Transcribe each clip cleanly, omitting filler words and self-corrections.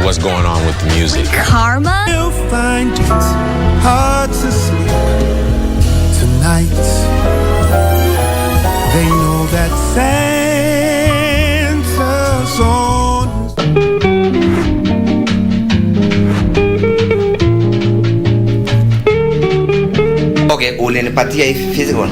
what's going on with the music. Karma? You'll find it hard to sleep tonight. They know that Santa's on. Okay, ulinipatia hii physical.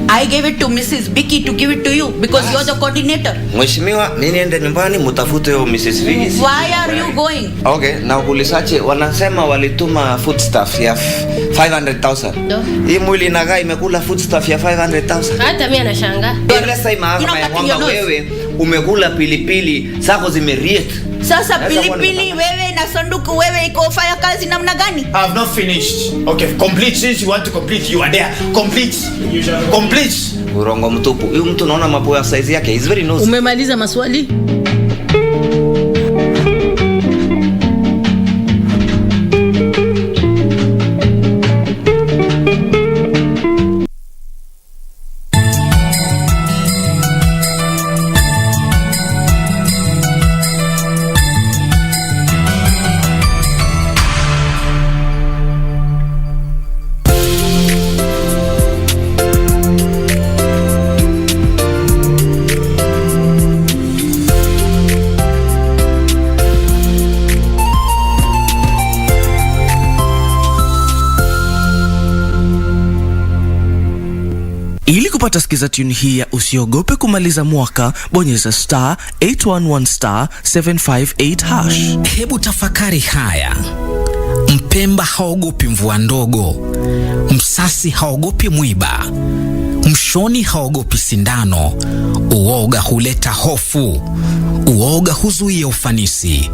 I gave it to Mrs. Vicky to give it to you because you're the coordinator. Mheshimiwa, mimi niende nyumbani mtafute huyo Mrs. Vicky. Why are you going? Okay, na kulisache wanasema walituma foodstuff ya 500,000. Hii mwili inagaa imekula foodstuff ya 500,000. Hata mimi anashangaa. Ile sasa mahakama ya kwamba wewe umekula pilipili zako zimeriet. Sasa pilipili wewe na sanduku wewe iko fanya kazi namna gani? I have not finished. Okay, complete. Since you want to complete, you are there. Complete. Complete. Urongo mtupu. Huyu mtu naona mapo ya size yake. Is very nosy. Umemaliza maswali? Ili kupata skiza tune hii ya usiogope kumaliza mwaka, bonyeza *811*758#. Hebu tafakari haya. Mpemba haogopi mvua ndogo, msasi haogopi mwiba, mshoni haogopi sindano. Uoga huleta hofu, uoga huzuia ufanisi,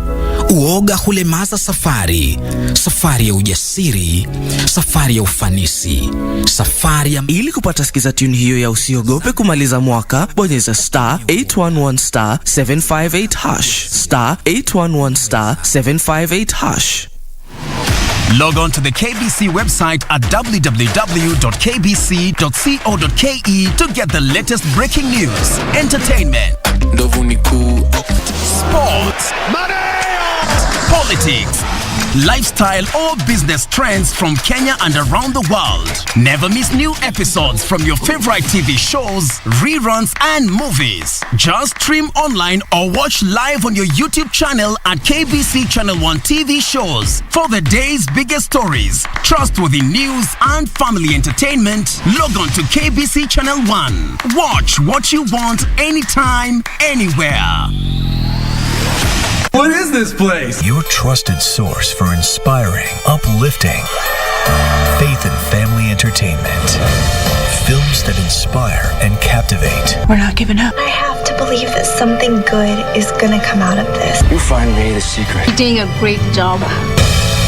uoga hulemaza safari, safari ya ujasiri, safari ya ufanisi, safari ya... Ili kupata skiza tune hiyo ya usiogope kumaliza mwaka, bonyeza *811*758#. *811*758#. Log on to the KBC website at www.kbc.co.ke to get the latest breaking news, entertainment, sports, politics, lifestyle or business trends from Kenya and around the world. Never miss new episodes from your favorite TV shows, reruns and movies. Just stream online or watch live on your YouTube channel at KBC Channel 1 TV shows. For the day's biggest stories, trustworthy news and family entertainment, log on to KBC Channel 1. Watch what you want anytime, anywhere. What is this place? Your trusted source for inspiring, uplifting, faith and family entertainment. Films that inspire and captivate. We're not giving up. I have to believe that something good is gonna come out of this. You find me the secret. You're doing a great job.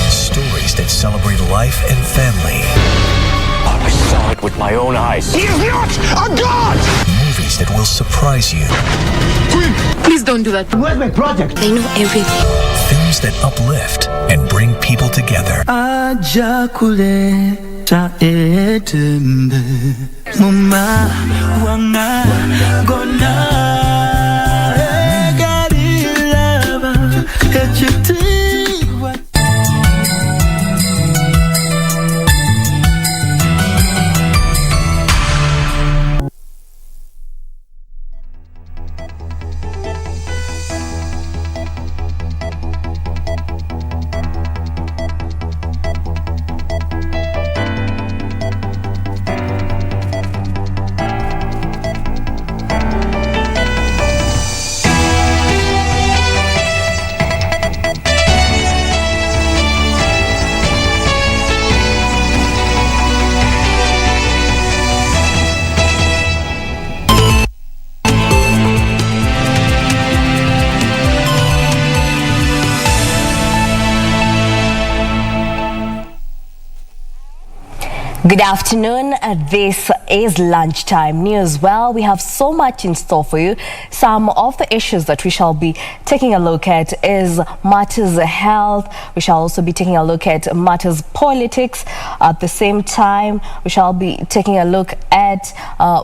Stories that celebrate life and family. I saw it with my own eyes. He is not a god! Movies that will surprise you. Please don't do that. Where's my project? They know everything. Films that uplift and bring people together. Good afternoon. This is Lunchtime News. Well, we have so much in store for you. Some of the issues that we shall be taking a look at is matters of health. We shall also be taking a look at matters politics. At the same time, we shall be taking a look at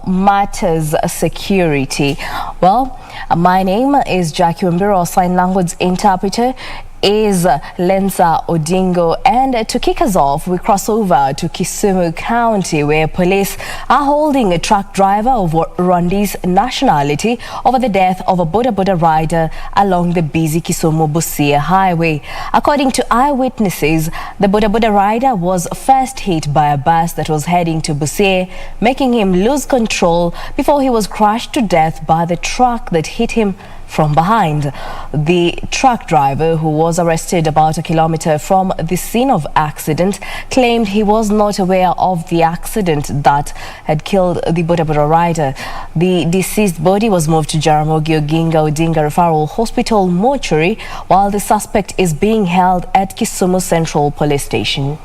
matters security. Well, my name is Wambiru, sign language interpreter. is Lensa Odingo, and to kick us off, we cross over to Kisumu County, where police are holding a truck driver of Rwandese nationality over the death of a boda boda rider along the busy Kisumu-Busia highway. According to eyewitnesses, the boda boda rider was first hit by a bus that was heading to Busia, making him lose control before he was crushed to death by the truck that hit him from behind. The truck driver, who was arrested about a kilometer from the scene of accident, claimed he was not aware of the accident that had killed the boda boda rider. The deceased body was moved to Jaramogi Oginga Odinga Referral Hospital mortuary, while the suspect is being held at Kisumu Central Police Station.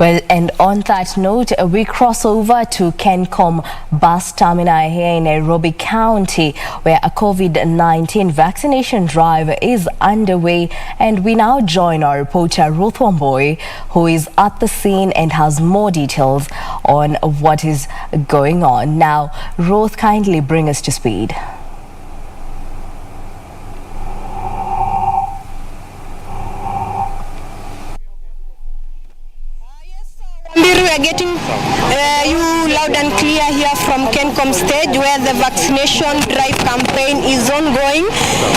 Well, and on that note, we cross over to Kencom bus terminal here in Nairobi County, where a COVID-19 vaccination drive is underway. And we now join our reporter Ruth Wambiru, who is at the scene and has more details on what is going on. Now, Ruth, kindly bring us to speed. We are getting you loud and clear here from Kencom stage, where the vaccination drive campaign is ongoing.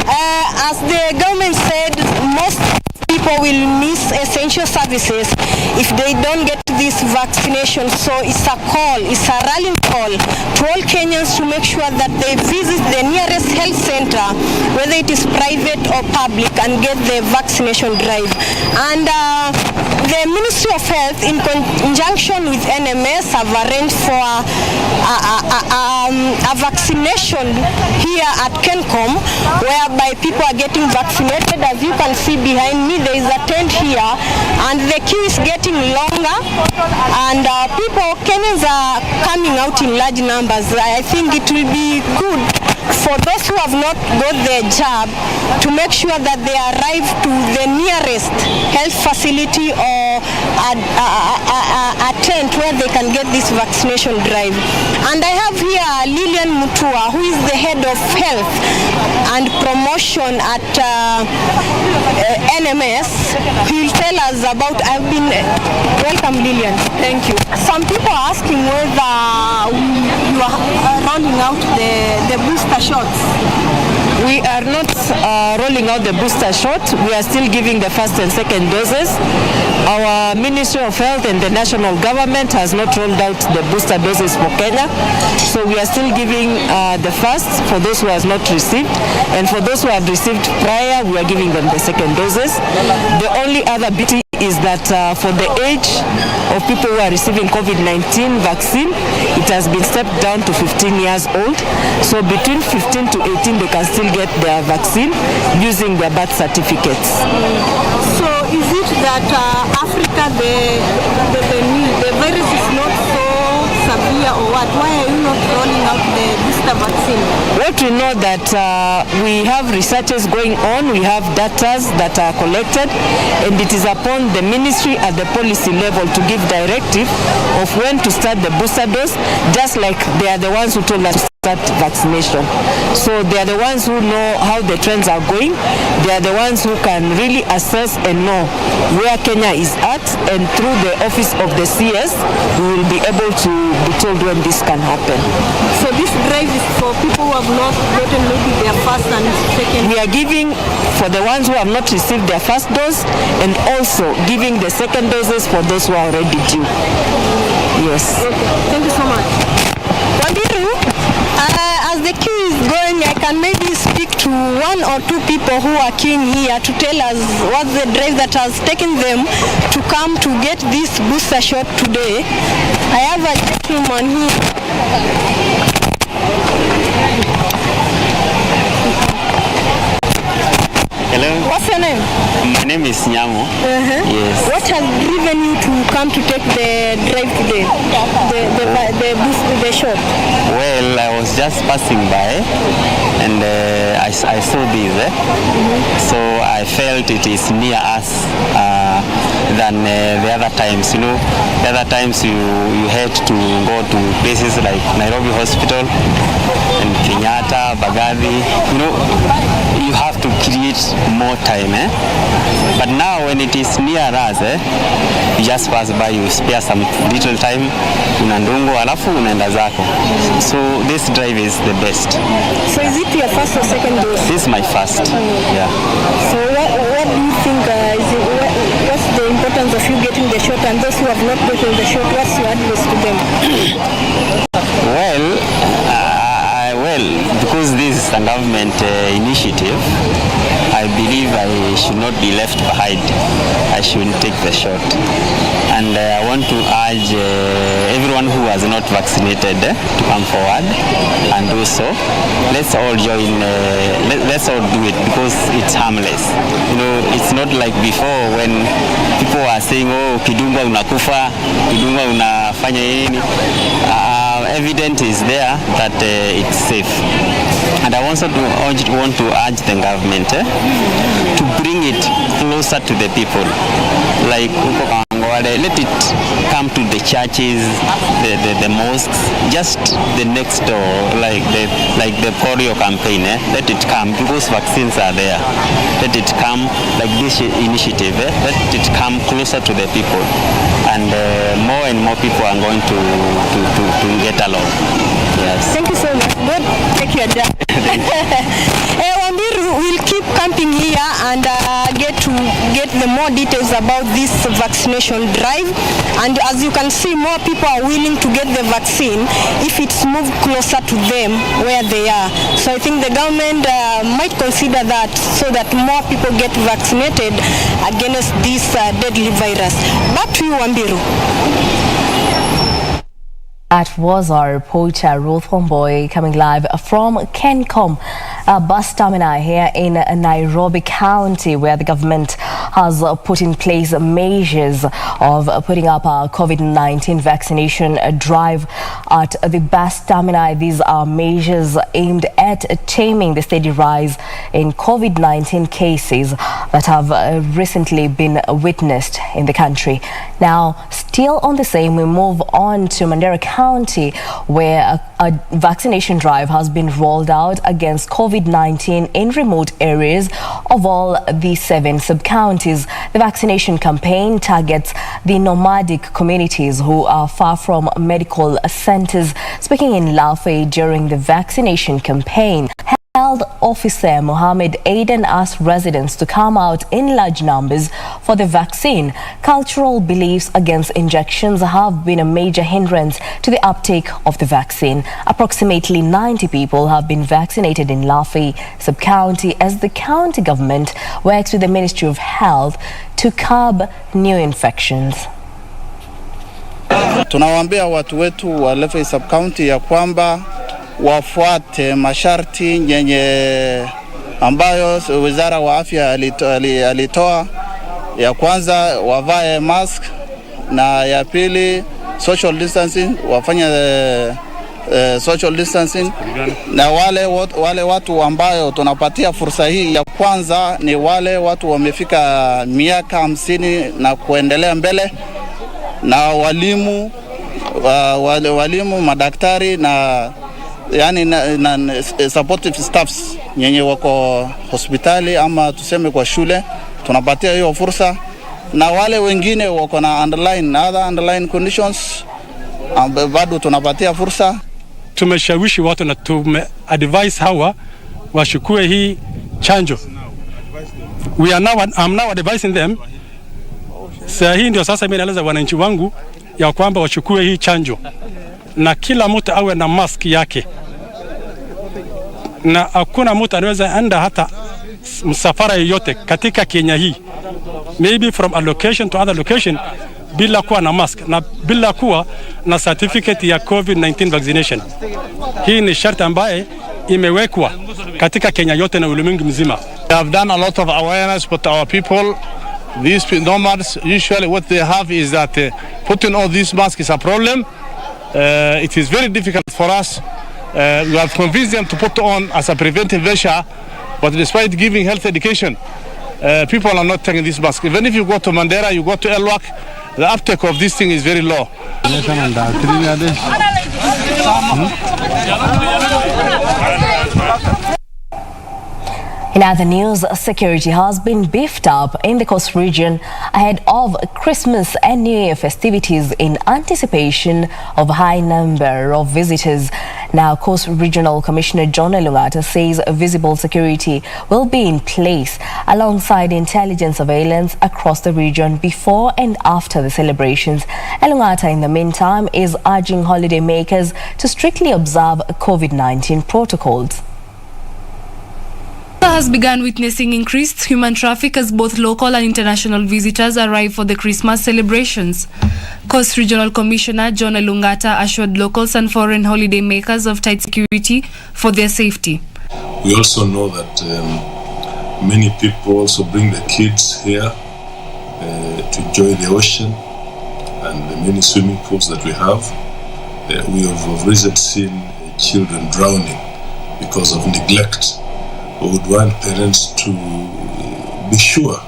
As the government said, most people will miss essential services if they don't get this vaccination. So it's a call, it's a rallying call to all Kenyans to make sure that they visit the nearest health center, whether it is private or public, and get the vaccination drive. And the Ministry of Health, in conjunction with NMS, have arranged for a vaccination here at Kencom, whereby people are getting vaccinated. As you can see behind me, there is a tent here, and the queue is getting longer, and Kenyans are coming out in large numbers. I think it will be good for those who have not got their jab to make sure that they arrive to the nearest health facility or a tent where they can get this vaccination drive. And I have here Lilian Mutua, who is the head of health and promotion at NMS. He will tell us about. Welcome, Lilian. Thank you. Some people are asking whether you are rolling out the booster shots. We are not rolling out the booster shot. We are still giving the first and second doses. Our Ministry of Health and the national government has not rolled out the booster doses for Kenya. So we are still giving the first for those who have not received. And for those who have received prior, we are giving them the second doses. The only other bit is that for the age of people who are receiving COVID-19 vaccine, it has been stepped down to 15 years old. So between 15 to 18, they can still get their vaccine using their birth certificates. So is it that Africa, the virus is not so severe, or what? Why are you not rolling out the booster vaccine? What we know that we have researches going on, we have data that are collected, and it is upon the ministry at the policy level to give directive of when to start the booster dose, just like they are the ones who told us to start vaccination. So they are the ones who know how the trends are going. They are the ones who can really assess and know where Kenya is at, and through the office of the CS, we will be able to be told when this can happen. So this drive is for people who have not gotten maybe their first and second. We are giving for the ones who have not received their first dose, and also giving the second doses for those who are already due. Yes. Okay. Thank you so much. Wambiru, as the queue is going, I can maybe speak to one or two people who are queuing here to tell us what's the drive that has taken them to come to get this booster shot today. I have a gentleman here. Hello. What's your name? My name is Nyamu. Yes. What has driven you to come to take the drive today? The shot? Well, I was just passing by and I saw this. So I felt it is near us than the other times. You know, the other times you had to go to places like Nairobi Hospital and Kenyatta, Bagavi. You know, you have to create more time. But now when it is near us, you just pass by, you spare some little time, unandungo alafu unaenda zako. So this drive is the best. So is it your first or second dose? This is my first. Yeah. So what do you think what's the importance of you getting the shot, and those who have not gotten the shot, what's your advice to them? Well, because this is a government initiative, I believe I should not be left behind. I should take the shot. And I want to urge everyone who has not vaccinated to come forward and do so. Let's all join, let's all do it because it's harmless. You know, it's not like before when people are saying, oh, kidungwa unakufa, kidungwa unafanya nini. Evidence is there that it's safe. And I also want to urge the government to bring it closer to the people. Like let it come to the churches, the mosques, just the next door, like the polio campaign. Let it come because vaccines are there. Let it come like this initiative. Let it come closer to the people, and more and more people are going to get along. Yes. Thank you so much. God take your job. Wambiru will keep camping here and get the more details about this vaccination drive. And as you can see, more people are willing to get the vaccine if it's moved closer to them where they are. So I think the government might consider that so that more people get vaccinated against this deadly virus. Back to you, Wambiru. That was our reporter Ruth Homboy coming live from Kencom bus terminal here in Nairobi County, where the government has put in place measures of putting up a COVID-19 vaccination drive at the bus terminal. These are measures aimed at taming the steady rise in COVID-19 cases that have recently been witnessed in the country. Now, still on the same, we move on to Mandera County, where a vaccination drive has been rolled out against COVID-19 in remote areas of all the 7 sub-counties. The vaccination campaign targets the nomadic communities who are far from medical centers. Speaking in Lafe during the vaccination campaign, Health Officer Mohammed Aiden asked residents to come out in large numbers for the vaccine. Cultural beliefs against injections have been a major hindrance to the uptake of the vaccine. Approximately 90 people have been vaccinated in Lafe sub-county as the county government works with the Ministry of Health to curb new infections. Tunawaambia watu wetu wa Lafe sub-county ya kwamba wafuate masharti yenye ambayo Wizara wa Afya alitoa. Ya kwanza wavae mask, na ya pili social distancing, wafanye social distancing. Na wale watu ambayo tunapatia fursa hii ya kwanza ni wale watu wamefika miaka 50 na kuendelea mbele, na walimu, madaktari na yani na supportive staffs nyenye wako hospitali ama tuseme kwa shule, tunapatia hiyo fursa. Na wale wengine wako na other underlying conditions bado tunapatia fursa. Tumeshawishi watu na advise hawa washukue hii chanjo. I'm now advising them. Sasa hii ndio sasa mimi naeleza wananchi wangu ya kwamba wachukue hii chanjo, na kila mtu awe na mask yake, na hakuna mtu anaweza enda hata msafara yoyote katika Kenya hii, maybe from a location to other location, bila kuwa na mask na bila kuwa na certificate ya COVID-19 vaccination. Hii ni sharti ambaye imewekwa katika Kenya yote na ulimwengu mzima. We have done a lot of awareness with our people These nomads, usually what they have is that putting all these masks is a problem. It is very difficult for us. We have convinced them to put on as a preventive measure, but despite giving health education, people are not taking this mask. Even if you go to Mandera, you go to Elwak, the uptake of this thing is very low. In other news, security has been beefed up in the coast region ahead of Christmas and New Year festivities in anticipation of a high number of visitors. Now, Coast Regional Commissioner John Elungata says visible security will be in place alongside intelligence surveillance across the region before and after the celebrations. Elungata, in the meantime, is urging holiday makers to strictly observe COVID-19 protocols. Has begun witnessing increased human traffic as both local and international visitors arrive for the Christmas celebrations. Coast Regional Commissioner John Elungata assured locals and foreign holiday makers of tight security for their safety. We also know that many people also bring the kids here to enjoy the ocean and the many swimming pools that we have. We have of recent seen children drowning because of neglect. We would want parents to be sure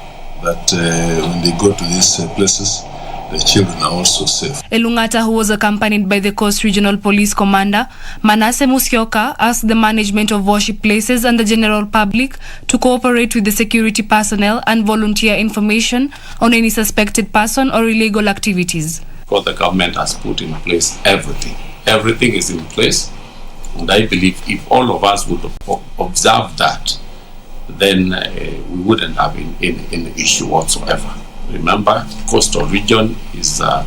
that when they go to these places, the children are also safe. Elungata, who was accompanied by the Coast Regional Police Commander Manasseh Musyoka, asked the management of worship places and the general public to cooperate with the security personnel and volunteer information on any suspected person or illegal activities. Because the government has put in place everything. Everything is in place. And I believe if all of us would observe that, then we wouldn't have any issue whatsoever. Remember, coastal region is a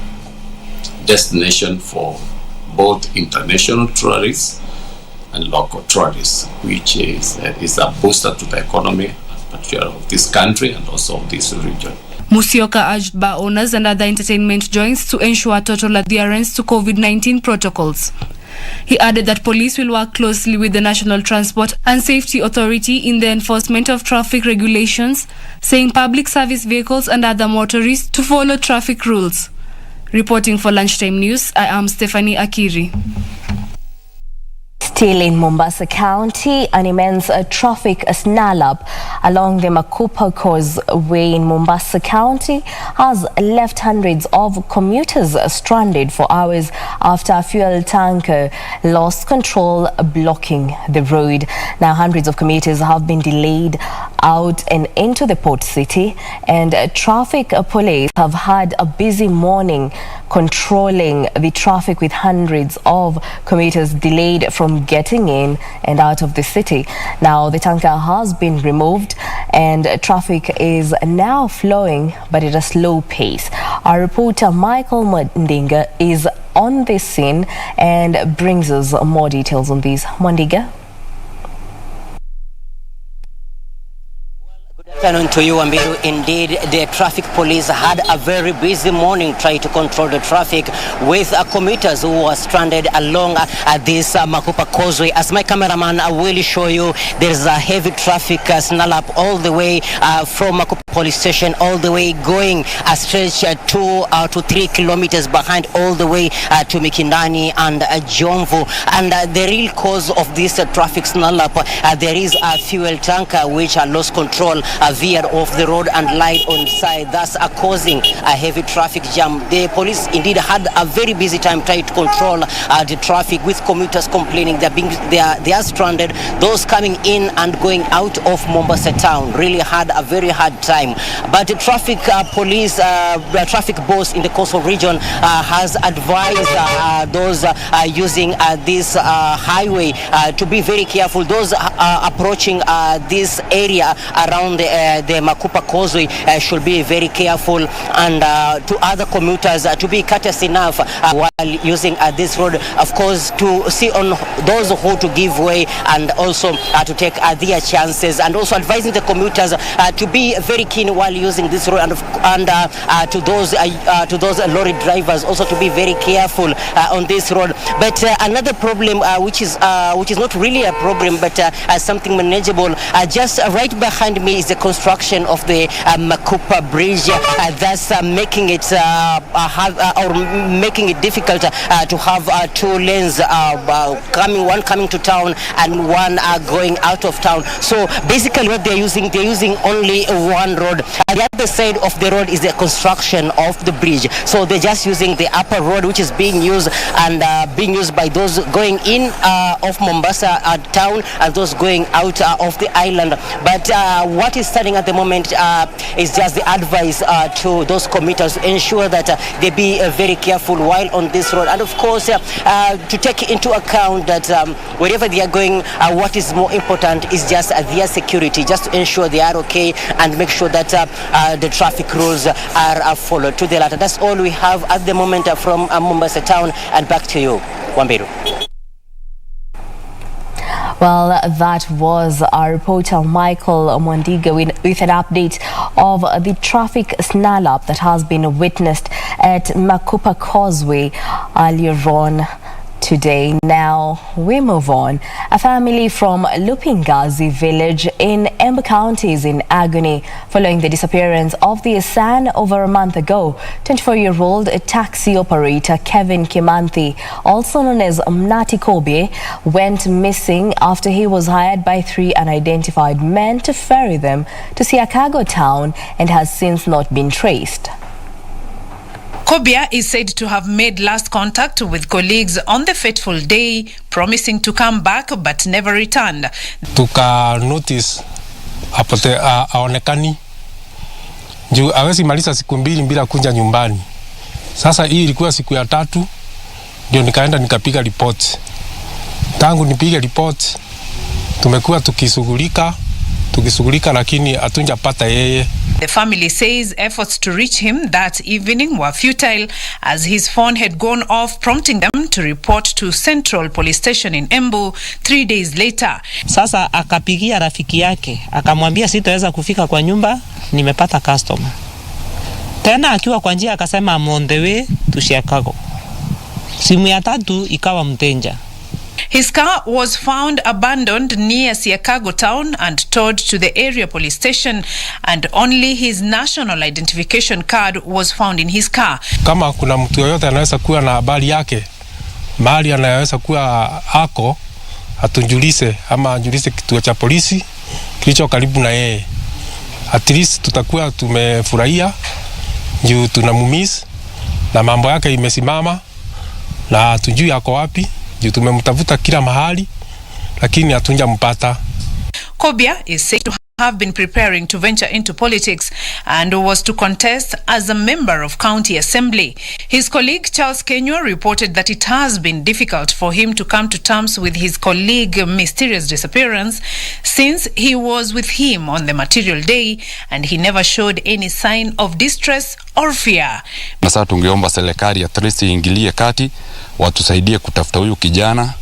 destination for both international tourists and local tourists, which is a booster to the economy, particularly of this country and also of this region. Musyoka urged bar owners and other entertainment joints to ensure total adherence to COVID-19 protocols. He added that police will work closely with the National Transport and Safety Authority in the enforcement of traffic regulations, saying public service vehicles and other motorists to follow traffic rules. Reporting for Lunchtime News, I am Stephanie Akiri. Still in Mombasa County, an immense traffic snarl-up along the Makupa Causeway in Mombasa County has left hundreds of commuters stranded for hours after a fuel tanker lost control, blocking the road. Now, hundreds of commuters have been delayed out and into the port city, and traffic police have had a busy morning controlling the traffic, with hundreds of commuters delayed from getting in and out of the city. Now, the tanker has been removed and traffic is now flowing, but at a slow pace. Our reporter Michael Mandinga is on this scene and brings us more details on this. Mandinga. Good afternoon to you, Wambiru. Indeed, the traffic police had a very busy morning trying to control the traffic with commuters who were stranded along this Makupa Causeway. As my cameraman will show you, there is a heavy traffic snarl-up all the way from Makupa Police Station, all the way going a stretch 2 to 3 kilometers behind, all the way to Mikindani and Jomvu. And the real cause of this traffic snarl-up, there is a fuel tanker which lost control, veered off the road and lied on side, thus causing a heavy traffic jam. The police indeed had a very busy time trying to control the traffic, with commuters complaining they are stranded. Those coming in and going out of Mombasa town really had a very hard time. But the traffic police, the traffic boss in the coastal region has advised those using this highway to be very careful. Those approaching this area around the Makupa Causeway should be very careful, and to other commuters to be courteous enough while using this road, of course, to see on those who to give way and also to take their chances, and also advising the commuters to be very keen while using this road, and to those lorry drivers also to be very careful on this road. But another problem which is not really a problem but something manageable, just right behind me is the construction of the Makupa Bridge, thus making it making it difficult to have two lanes, one coming to town and one going out of town. So basically what they're using only one road. And the other side of the road is the construction of the bridge. So they're just using the upper road, which is being used being used by those going in of Mombasa town and those going out of the island. But what is starting at the moment is just the advice to those commuters to ensure that they be very careful while on this road, and of course to take into account that wherever they are going, what is more important is just their security, just to ensure they are okay and make sure that the traffic rules are followed to the letter. That's all we have at the moment from Mombasa town, and back to you, Wambiru. Well, that was our reporter Michael Mwandiga with an update of the traffic snarl-up that has been witnessed at Makupa Causeway earlier on today. Now we move on. A family from Lupingazi village in Embu County is in agony following the disappearance of their son over a month ago. 24-year-old taxi operator Kevin Kimanthi, also known as Mnati Kobe, went missing after he was hired by 3 unidentified men to ferry them to Siakago town and has since not been traced. Kobia is said to have made last contact with colleagues on the fateful day, promising to come back but never returned. Tuka notice apote aonekani juu hawezi maliza siku 2 bila kuja nyumbani. Sasa hii ilikuwa siku ya 3 ndio nikaenda nikapiga report. Tangu nipige report tumekuwa tukishughulika lakini hatunjapata yeye. The family says efforts to reach him that evening were futile as his phone had gone off, prompting them to report to Central Police Station in Embu 3 days later. Sasa akapigia rafiki yake, akamwambia sitaweza kufika kwa nyumba, nimepata customer. Tena akiwa kwa njia akasema I'm on the way to Chicago. Simu ya 3 ikawa mtenja. His car was found abandoned near Siakago town and towed to the area police station, and only his national identification card was found in his car. Kama kuna mtu yoyote anaweza kuwa na habari yake, mahali anaweza kuwa ako, atunjulishe ama ajulishe kituo cha polisi kilicho karibu na yeye. At least tutakuwa tumefurahia juu tunamumiss na mambo yake imesimama na tujui yako wapi. Tumemtafuta kila mahali lakini hatunjampata. Kobia is said to have been preparing to venture into politics and was to contest as a member of county assembly. His colleague Charles Kenywa reported that it has been difficult for him to come to terms with his colleague's mysterious disappearance since he was with him on the material day and he never showed any sign of distress or fear. Na sasa tungeomba serikali at least iingilie kati, watusaidie kutafuta huyu kijana,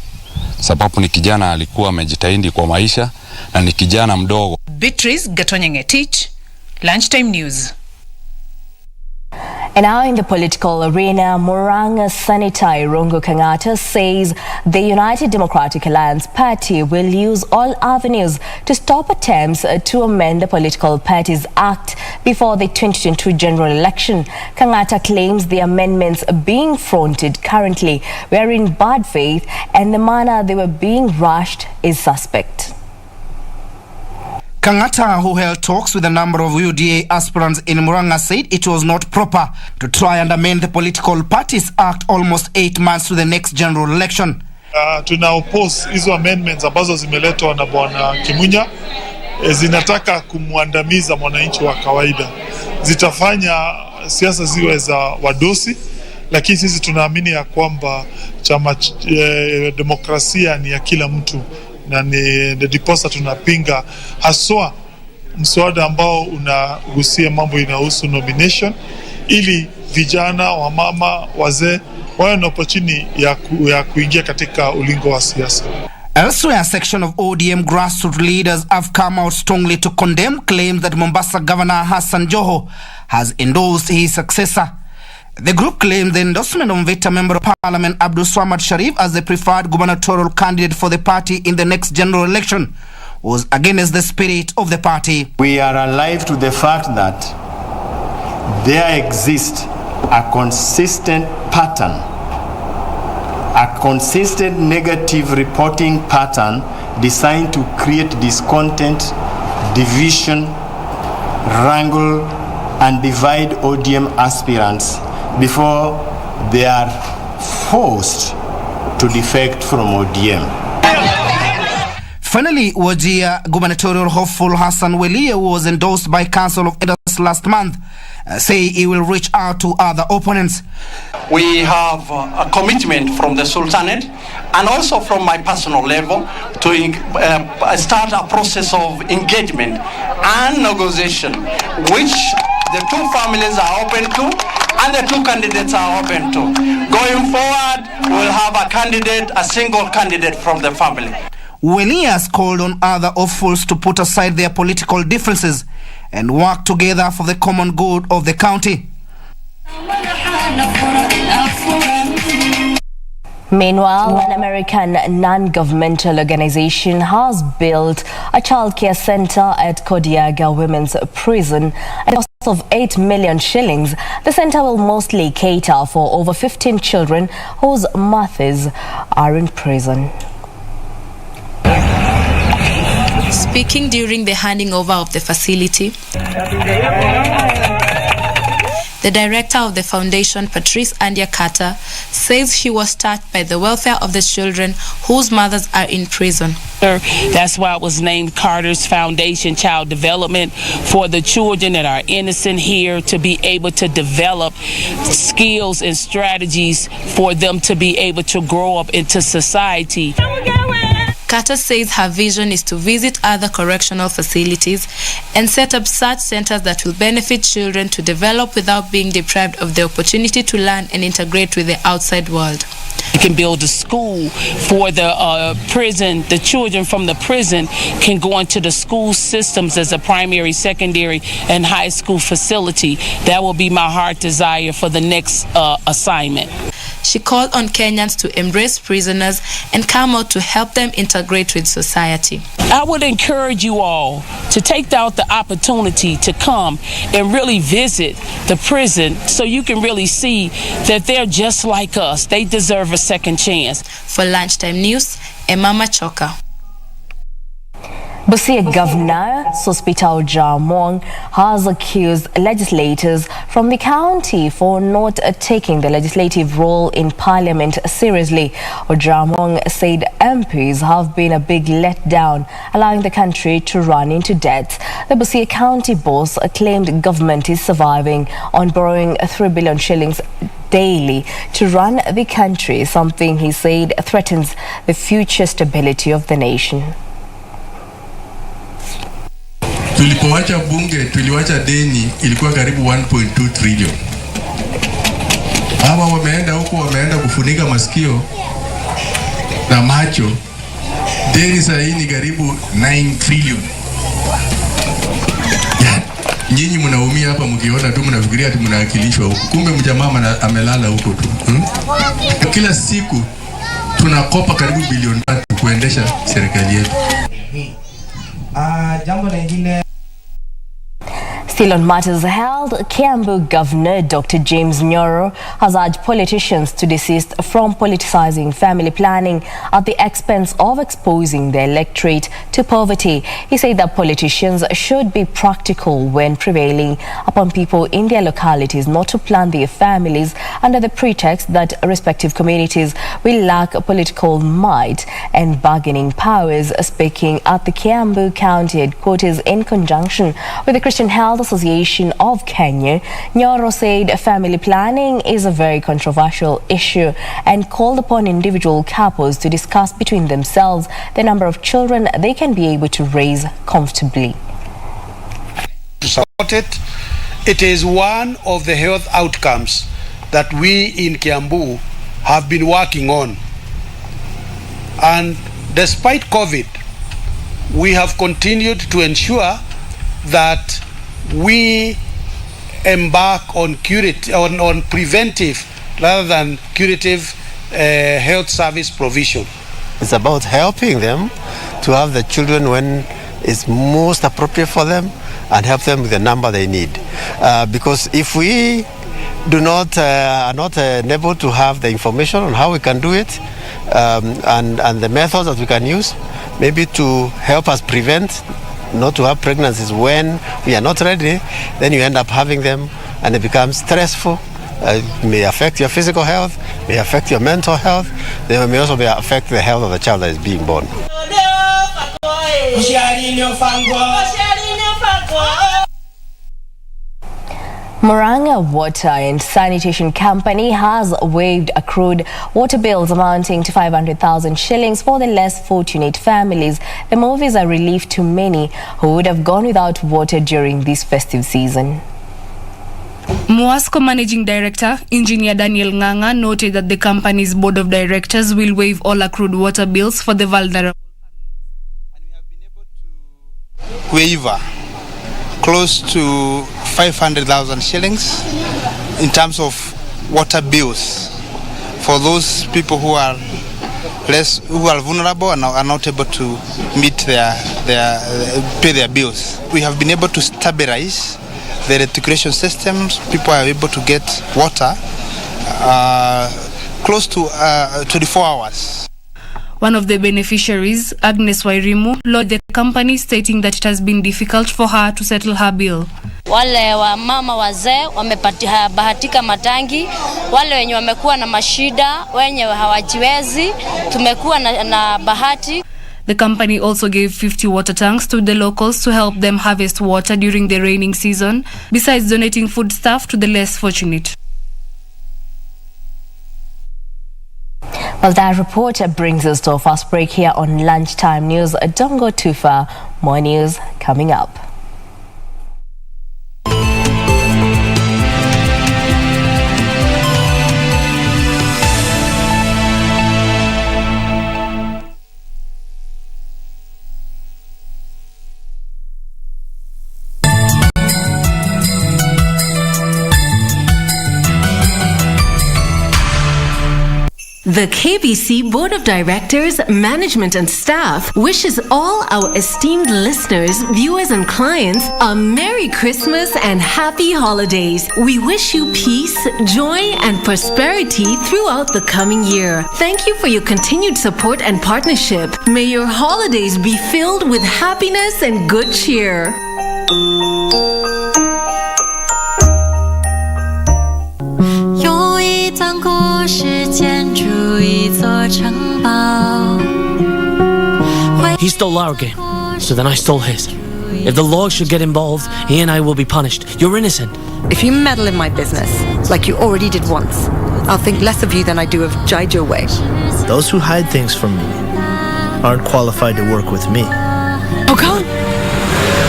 sababu ni kijana alikuwa amejitahidi kwa maisha na ni kijana mdogo. Beatrice Gatonyengetich, Lunchtime News. And now in the political arena, Murang'a Senator Irungu Kang'ata says the United Democratic Alliance Party will use all avenues to stop attempts to amend the Political Parties Act before the 2022 general election. Kang'ata claims the amendments being fronted currently were in bad faith and the manner they were being rushed is suspect. Kang'ata, who held talks with a number of UDA aspirants in Murang'a, said it was not proper to try and amend the Political Parties Act almost 8 months to the next general election. Tuna oppose hizo amendments ambazo zimeletwa na bwana Kimunya, zinataka kumwandamiza mwananchi wa kawaida. Zitafanya siasa ziwe za wadosi, lakini sisi tunaamini ya kwamba chama demokrasia ni ya kila mtu. Na ni ndiposa tunapinga haswa mswada ambao unagusia mambo inahusu nomination, ili vijana, wamama, wazee wawe na opportunity ya kuingia katika ulingo wa siasa. Elsewhere, a section of ODM grassroots leaders have come out strongly to condemn claims that Mombasa Governor Hassan Joho has endorsed his successor. The group claims the endorsement of Mvita Member of Parliament Abdul Swamad Sharif as the preferred gubernatorial candidate for the party in the next general election was against the spirit of the party. We are alive to the fact that there exists a consistent pattern, a consistent negative reporting pattern designed to create discontent, division, wrangle, and divide ODM aspirants before they are forced to defect from ODM. Finally, Wajir gubernatorial hopeful Hassan Welia, who was endorsed by Council of Elders last month, say he will reach out to other opponents. We have a commitment from the Sultanate and also from my personal level to start a process of engagement and negotiation, which the two families are open to and the two candidates are open to. Going forward, we'll have a single candidate from the family. Welia has called on other hopefuls to put aside their political differences and work together for the common good of the county. Meanwhile, an American non-governmental organization has built a childcare center at Kodiaga Women's Prison at a cost of 8 million shillings. The center will mostly cater for over 15 children whose mothers are in prison. Speaking during the handing over of the facility, the director of the foundation, Patrice Andia Carter, says she was touched by the welfare of the children whose mothers are in prison. That's why it was named Carter's Foundation Child Development, for the children that are innocent here to be able to develop skills and strategies for them to be able to grow up into society. Carter says her vision is to visit other correctional facilities and set up such centers that will benefit children to develop without being deprived of the opportunity to learn and integrate with the outside world. You can build a school for the prison. The children from the prison can go into the school systems as a primary, secondary, and high school facility. That will be my heart desire for the next assignment. She called on Kenyans to embrace prisoners and come out to help them integrate with society. I would encourage you all to take out the opportunity to come and really visit the prison so you can really see that they're just like us. They deserve a second chance. For Lunchtime News, Emma Machoka. Busia Governor Sospita Ojamong has accused legislators from the county for not taking the legislative role in parliament seriously. Ojamong said MPs have been a big letdown, allowing the country to run into debt. The Busia County boss claimed government is surviving on borrowing 3 billion shillings daily to run the country, something he said threatens the future stability of the nation. Tulipowacha bunge, tuliwacha deni ilikuwa karibu 1.2 trillion. Hawa wameenda huko, wameenda kufunika masikio na macho. Deni sasa hii ni karibu 9 trillion. Nyinyi mnaumia hapa mkiona tu, mnafikiria ati mnaakilishwa huko. Kumbe mjamaa amelala huko tu. Kila siku tunakopa karibu bilioni 3 kuendesha serikali yetu. Jambo lingine. Still on matters held, Kiambu Governor Dr. James Nyoro has urged politicians to desist from politicizing family planning at the expense of exposing the electorate to poverty. He said that politicians should be practical when prevailing upon people in their localities not to plan their families under the pretext that respective communities will lack political might and bargaining powers. Speaking at the Kiambu County headquarters in conjunction with the Christian Health Association of Kenya, Nyoro said family planning is a very controversial issue and called upon individual couples to discuss between themselves the number of children they can be able to raise comfortably. To support it, it is one of the health outcomes that we in Kiambu have been working on. And despite COVID, we have continued to ensure that we embark on preventive rather than curative health service provision. It's about helping them to have the children when it's most appropriate for them and help them with the number they need. Because if we are not able to have the information on how we can do it and the methods that we can use, maybe to help us prevent not to have pregnancies when we are not ready, then you end up having them and it becomes stressful. It may affect your physical health, may affect your mental health, they may also affect the health of the child that is being born. Moranga Water and Sanitation Company has waived accrued water bills amounting to 500,000 shillings for the less fortunate families. The move is a relief to many who would have gone without water during this festive season. Mwasco Managing Director, Engineer Daniel Nganga, noted that the company's board of directors will waive all accrued water bills for the vulnerable. Waiver close to 500,000 shillings in terms of water bills for those people who are vulnerable and are not able to meet pay their bills. We have been able to stabilize the reticulation systems. People are able to get water close to 24 hours. One of the beneficiaries, Agnes Wairimu, lodged the company, stating that it has been difficult for her to settle her bill. Wale wa mama wazee wamebahatika matangi, wale wenye wamekuwa na mashida, wenye hawajiwezi, tumekuwa na bahati. The company also gave 50 water tanks to the locals to help them harvest water during the raining season, besides donating foodstuff to the less fortunate. Well, that report brings us to a fast break here on Lunchtime News. Don't go too far. More news coming up. The KBC Board of Directors, Management and Staff wishes all our esteemed listeners, viewers and clients a Merry Christmas and Happy Holidays. We wish you peace, joy and prosperity throughout the coming year. Thank you for your continued support and partnership. May your holidays be filled with happiness and good cheer. He stole our game, so then I stole his. If the law should get involved, he and I will be punished. You're innocent. If you meddle in my business, like you already did once, I'll think less of you than I do of Jaijo Wei. Those who hide things from me aren't qualified to work with me. Hao-Kang!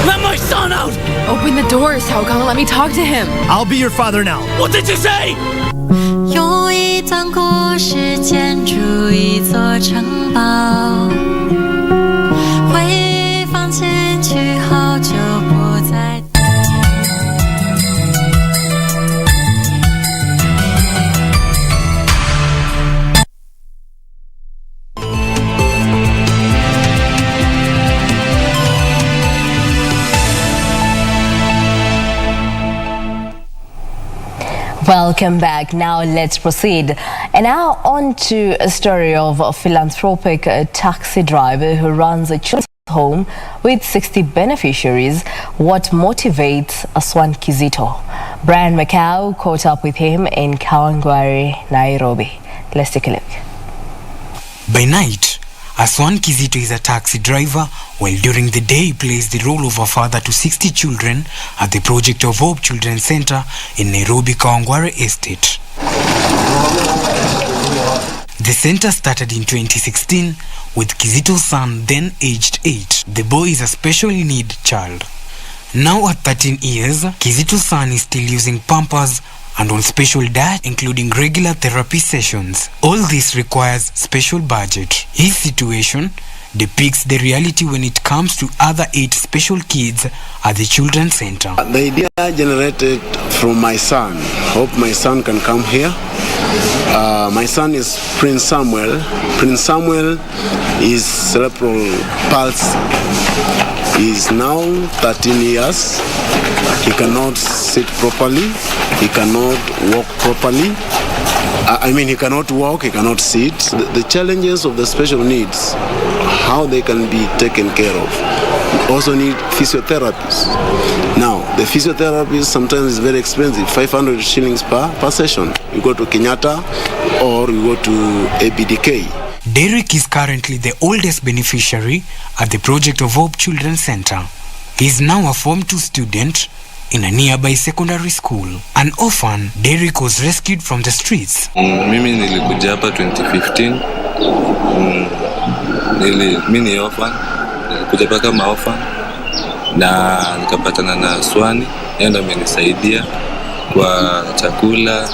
Let my son out! Open the doors, Hao-Kang. Let me talk to him. I'll be your father now. What did you say? 有一段故事建筑一座城堡，会放进去好久不再。 Welcome back. Now let's proceed. And now on to a story of a philanthropic taxi driver who runs a children's home with 60 beneficiaries. What motivates Aswan Kizito? Brian Macau caught up with him in Kawangware, Nairobi. Let's take a look. By night, Aswan Kizito is a taxi driver, while during the day he plays the role of a father to 60 children at the Project of Hope Children's Center in Nairobi Kawangware Estate. The center started in 2016 with Kizito's son, then aged 8. The boy is a special need child. Now at 13 years, Kizito's son is still using Pampers and on special diet, including regular therapy sessions. All this requires special budget. His situation depicts the reality when it comes to other 8 special kids at the children's center. The idea generated from my son. Hope my son can come here My son is Prince Samuel. Prince Samuel is cerebral palsy. He is now 13 years. He cannot sit properly. He cannot walk properly. He cannot walk, he cannot sit. The challenges of the special needs, how they can be taken care of. We also need physiotherapists. Now, the physiotherapist sometimes is very expensive, 500 shillings per session. You go to Kenyatta or you go to ABDK. Derek is currently the oldest beneficiary at the Project of Hope Children's Center. He is now a Form 2 student in a nearby secondary school. An orphan, Derek was rescued from the streets. Mimi nilikuja hapa 2015. Mimi ni orphan. Nilikuja hapa kama orphan na nikapatana na Swani. Yeye ndo amenisaidia kwa chakula,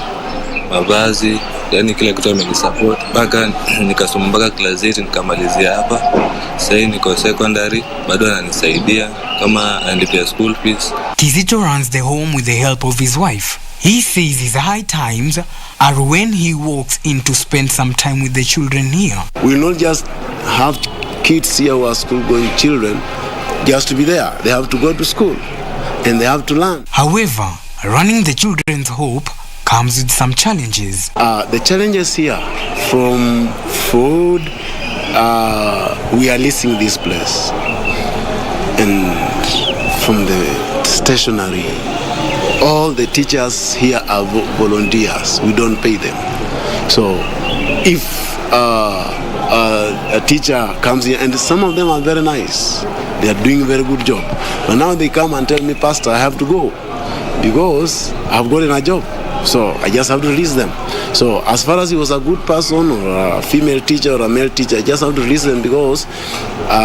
mavazi, yani kila kitu amenisupport mpaka nikasoma mpaka class 8 nikamalizia hapa. Sasa niko secondary, bado ananisaidia kama analipia school fees. Kizito runs the home with the help of his wife. He says his high times are when he walks in to spend some time with the children here. We will not just have kids here who are school-going children just to be there. They have to go to school and they have to learn. However, running the Children's Hope comes with some challenges. The challenges here from food, we are leasing this place, and from the stationery, all the teachers here are volunteers. We don't pay them. So if a teacher comes here, and some of them are very nice, they are doing a very good job, but now they come and tell me, Pastor, I have to go because I've gotten a job. So I just have to release them. So as far as he was a good person or a female teacher or a male teacher, I just have to release them because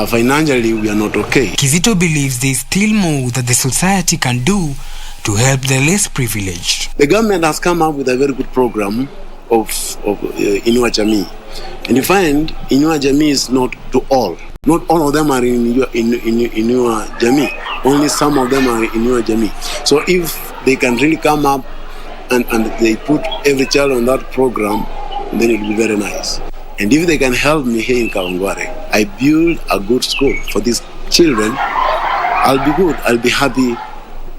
financially we are not okay. Kizito believes there is still more that the society can do to help the less privileged. The government has come up with a very good program of Inua Jamii. And you find Inua Jamii is not to all. Not all of them are in Inua Jamii. Only some of them are in Inua Jamii. So if they can really come up and they put every child on that program, then it will be very nice. And if they can help me here in Kawangware, I build a good school for these children, I'll be good, I'll be happy,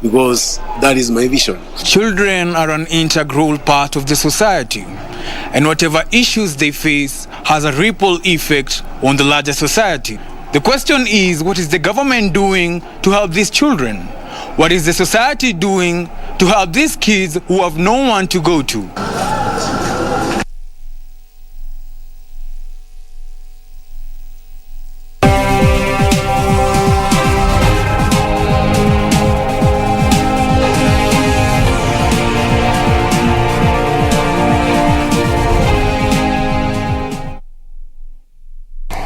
because that is my vision. Children are an integral part of the society, and whatever issues they face has a ripple effect on the larger society. The question is, what is the government doing to help these children? What is the society doing to help these kids who have no one to go to?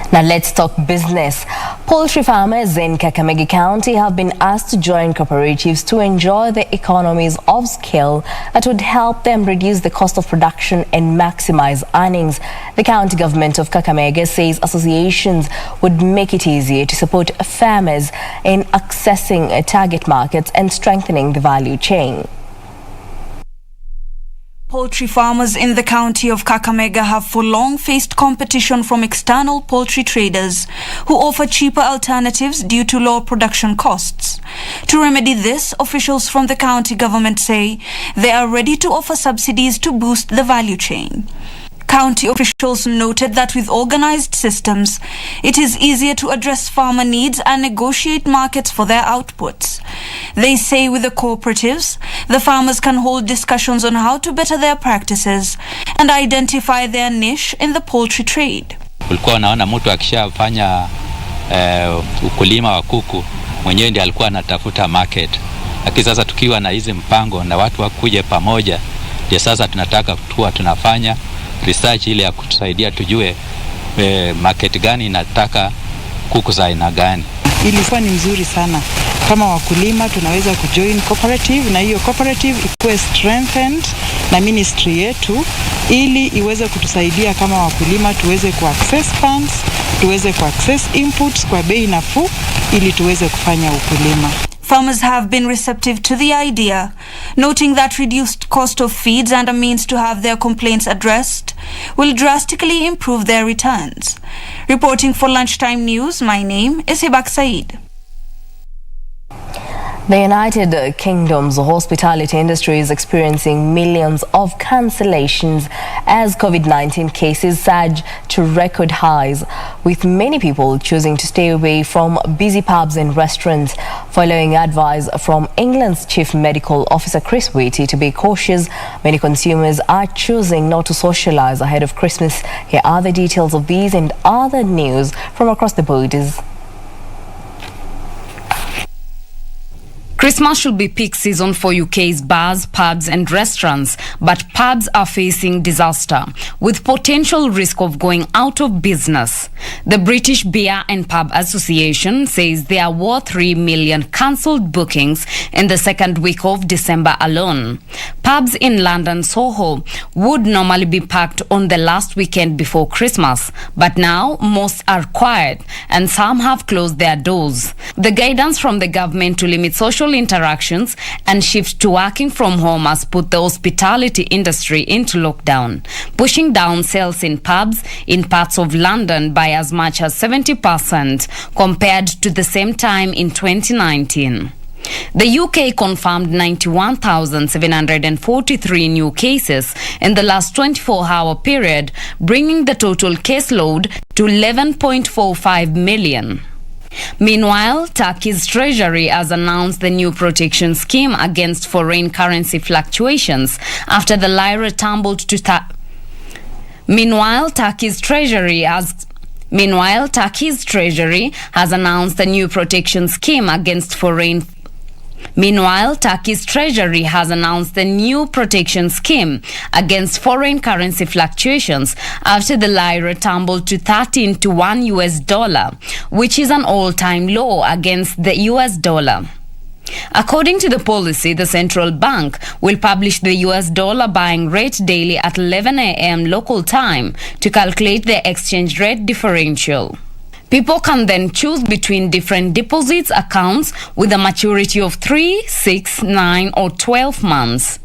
Now let's talk business. Poultry farmers in Kakamega County have been asked to join cooperatives to enjoy the economies of scale that would help them reduce the cost of production and maximize earnings. The county government of Kakamega says associations would make it easier to support farmers in accessing target markets and strengthening the value chain. Poultry farmers in the county of Kakamega have for long faced competition from external poultry traders who offer cheaper alternatives due to lower production costs. To remedy this, officials from the county government say they are ready to offer subsidies to boost the value chain. County officials noted that with organized systems, it is easier to address farmer needs and negotiate markets for their outputs. They say with the cooperatives, the farmers can hold discussions on how to better their practices and identify their niche in the poultry trade. Ulikuwa unaona mtu akishafanya ukulima wa kuku mwenyewe ndiye alikuwa anatafuta market. Lakini sasa tukiwa na hizi mpango na watu wakuje pamoja, ndio sasa tunataka kuwa tunafanya research ile ya kutusaidia tujue market gani inataka kuku za aina gani. Ilikuwa ni mzuri sana. Kama wakulima tunaweza kujoin cooperative na hiyo cooperative ikuwe strengthened na ministry yetu ili iweze kutusaidia kama wakulima tuweze kuaccess funds, tuweze kuaccess inputs kwa bei nafuu ili tuweze kufanya ukulima. Farmers have been receptive to the idea, noting that reduced cost of feeds and a means to have their complaints addressed will drastically improve their returns. Reporting for Lunchtime News, my name is Hibak Said. The United Kingdom's hospitality industry is experiencing millions of cancellations as COVID-19 cases surge to record highs, with many people choosing to stay away from busy pubs and restaurants. Following advice from England's Chief Medical Officer Chris Whitty to be cautious, many consumers are choosing not to socialise ahead of Christmas. Here are the details of these and other news from across the borders. Christmas should be peak season for UK's bars, pubs and restaurants, but pubs are facing disaster, with potential risk of going out of business. The British Beer and Pub Association says there were 3 million cancelled bookings in the second week of December alone. Pubs in London Soho would normally be packed on the last weekend before Christmas, but now most are quiet and some have closed their doors. The guidance from the government to limit social interactions and shift to working from home has put the hospitality industry into lockdown, pushing down sales in pubs in parts of London by as much as 70% compared to the same time in 2019. The UK confirmed 91,743 new cases in the last 24-hour period, bringing the total caseload to 11.45 million. Meanwhile, Turkey's treasury has announced the new protection scheme against foreign currency fluctuations after the lira tumbled to Meanwhile, Turkey's treasury has announced a new protection scheme against foreign Turkey's treasury has announced a new protection scheme against foreign currency fluctuations after the lira tumbled to 13 to $1, which is an all-time low against the US dollar. According to the policy, the central bank will publish the US dollar buying rate daily at 11 a.m. local time to calculate the exchange rate differential. People can then choose between different deposits accounts with a maturity of 3, 6, 9 or 12 months.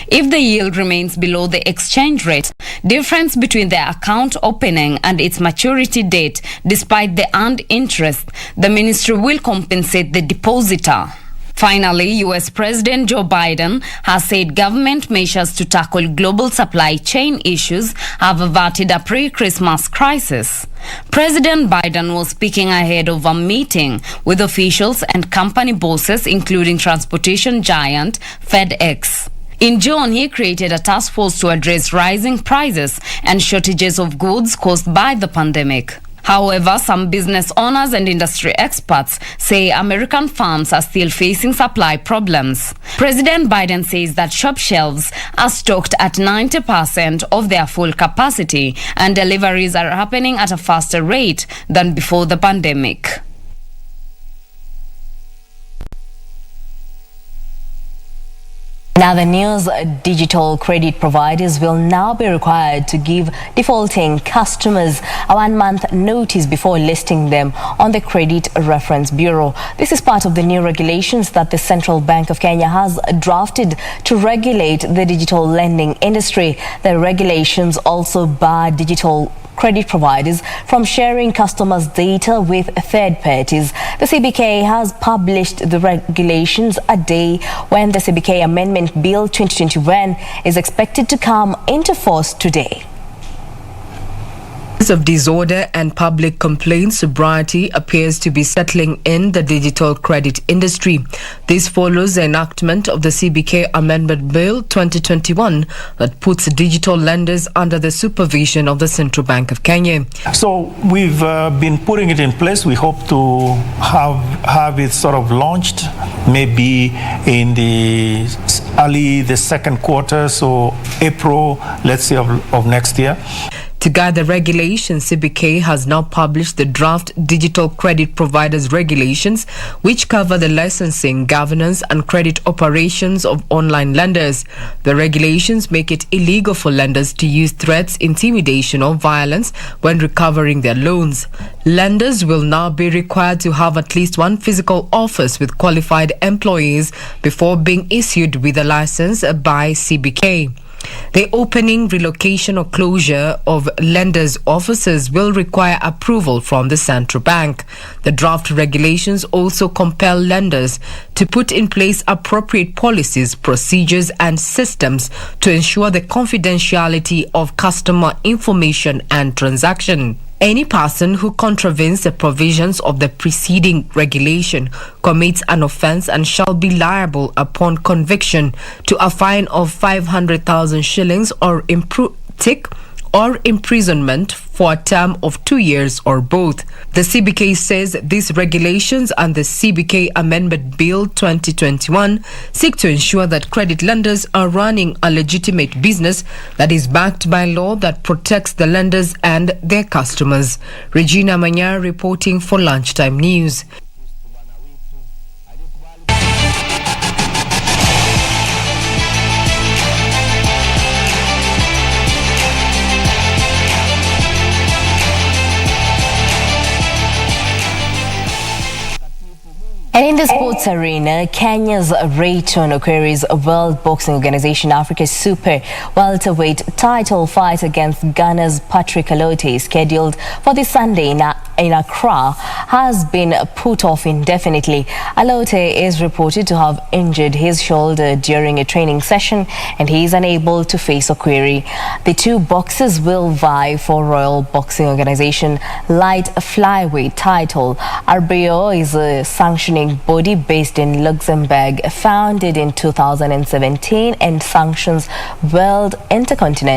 If the yield remains below the exchange rate difference between the account opening and its maturity date, despite the earned interest, the ministry will compensate the depositor. Finally, US President Joe Biden has said government measures to tackle global supply chain issues have averted a pre-Christmas crisis. President Biden was speaking ahead of a meeting with officials and company bosses, including transportation giant FedEx. In June, he created a task force to address rising prices and shortages of goods caused by the pandemic. However, some business owners and industry experts say American farms are still facing supply problems. President Biden says that shop shelves are stocked at 90% of their full capacity and deliveries are happening at a faster rate than before the pandemic. Now, the news digital credit providers will now be required to give defaulting customers a 1-month notice before listing them on the Credit Reference Bureau. This is part of the new regulations that the Central Bank of Kenya has drafted to regulate the digital lending industry. The regulations also bar digital credit providers from sharing customers' data with third parties. The CBK has published the regulations a day when the CBK Amendment Bill 2021 is expected to come into force today. Of disorder and public complaints, sobriety appears to be settling in the digital credit industry. This follows the enactment of the CBK Amendment Bill 2021 that puts digital lenders under the supervision of the Central Bank of Kenya. So we've been putting it in place. We hope to have it sort of launched maybe in the second quarter, so April, let's say, of next year. To guide the regulations, CBK has now published the draft Digital Credit Providers Regulations, which cover the licensing, governance and credit operations of online lenders. The regulations make it illegal for lenders to use threats, intimidation or violence when recovering their loans. Lenders will now be required to have at least one physical office with qualified employees before being issued with a license by CBK. The opening, relocation or closure of lenders' offices will require approval from the central bank. The draft regulations also compel lenders to put in place appropriate policies, procedures and systems to ensure the confidentiality of customer information and transaction. Any person who contravenes the provisions of the preceding regulation commits an offence and shall be liable upon conviction to a fine of 500,000 shillings or imprisonment for a term of 2 years or both. The CBK says these regulations and the CBK Amendment Bill 2021 seek to ensure that credit lenders are running a legitimate business that is backed by law that protects the lenders and their customers. Regina Manyar reporting for Lunchtime News. And in the sports arena, Kenya's Rayton Okwiri's World Boxing Organization Africa's Super Welterweight title fight against Ghana's Patrick Alote, scheduled for this Sunday in Accra, has been put off indefinitely. Alote is reported to have injured his shoulder during a training session and he is unable to face Okwiri. The two boxers will vie for Royal Boxing Organization Light Flyweight title. RBO is a sanctioning body based in Luxembourg, founded in 2017 and sanctions World Intercontinental